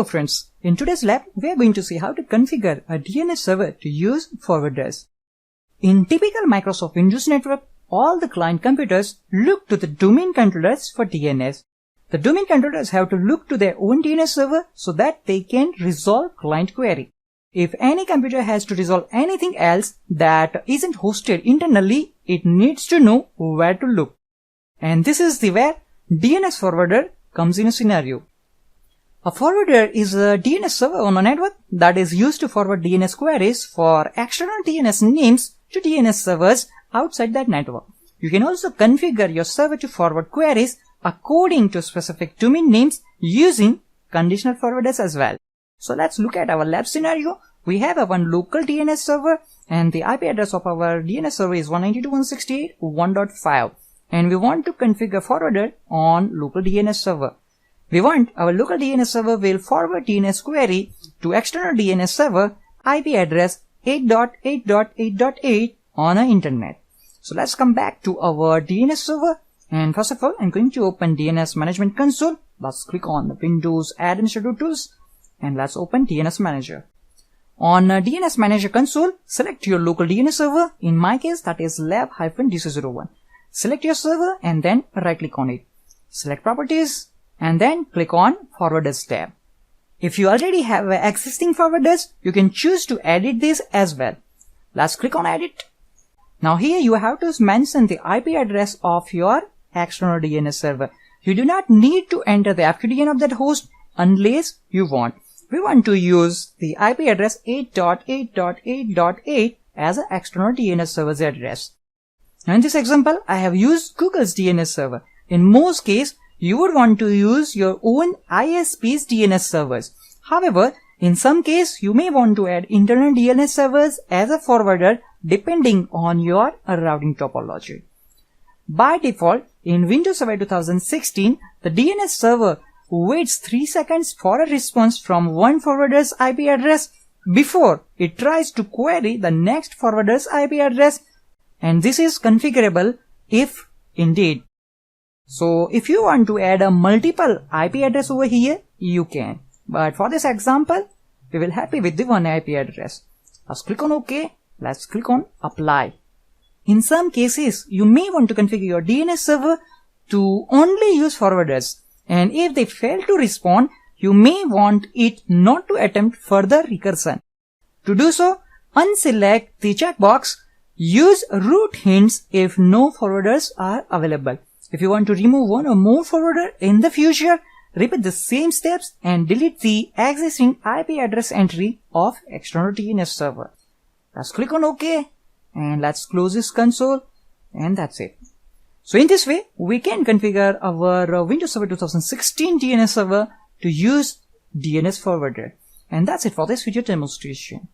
Hello friends, in today's lab we are going to see how to configure a DNS server to use forwarders. In typical Microsoft Windows network, all the client computers look to the domain controllers for DNS. The domain controllers have to look to their own DNS server so that they can resolve client query. If any computer has to resolve anything else that isn't hosted internally, it needs to know where to look. And this is where DNS forwarder comes in a scenario. A forwarder is a DNS server on a network that is used to forward DNS queries for external DNS names to DNS servers outside that network. You can also configure your server to forward queries according to specific domain names using conditional forwarders as well. So let's look at our lab scenario. We have a one local DNS server and the IP address of our DNS server is 192.168.1.5 and we want to configure forwarder on local DNS server. We want our local DNS server will forward DNS query to external DNS server IP address 8.8.8.8 on our internet. So let's come back to our DNS server, and first of all I'm going to open DNS Management Console. Let's click on the Windows Administrator Tools and let's open DNS Manager. On DNS Manager Console, select your local DNS server. In my case that is lab-dc01. Select your server and then right click on it. Select Properties and then click on Forwarders tab. If you already have existing forwarders, you can choose to edit this as well. Let's click on Edit. Now here you have to mention the IP address of your external DNS server. You do not need to enter the FQDN of that host unless you want. We want to use the IP address 8.8.8.8 as an external DNS server's address. Now in this example, I have used Google's DNS server. In most cases, you would want to use your own ISP's DNS servers. However, in some cases, you may want to add internal DNS servers as a forwarder depending on your routing topology. By default, in Windows Server 2016, the DNS server waits 3 seconds for a response from one forwarder's IP address before it tries to query the next forwarder's IP address, and this is configurable if indeed. So if you want to add a multiple IP address over here, you can. But for this example, we will happy with the one IP address. Let's click on OK. Let's click on Apply. In some cases, you may want to configure your DNS server to only use forwarders. And if they fail to respond, you may want it not to attempt further recursion. To do so, unselect the checkbox. Use root hints if no forwarders are available. If you want to remove one or more forwarder in the future, repeat the same steps and delete the existing IP address entry of external DNS server. Let's click on OK and let's close this console, and that's it. So in this way, we can configure our Windows Server 2016 DNS server to use DNS forwarder. And that's it for this video demonstration.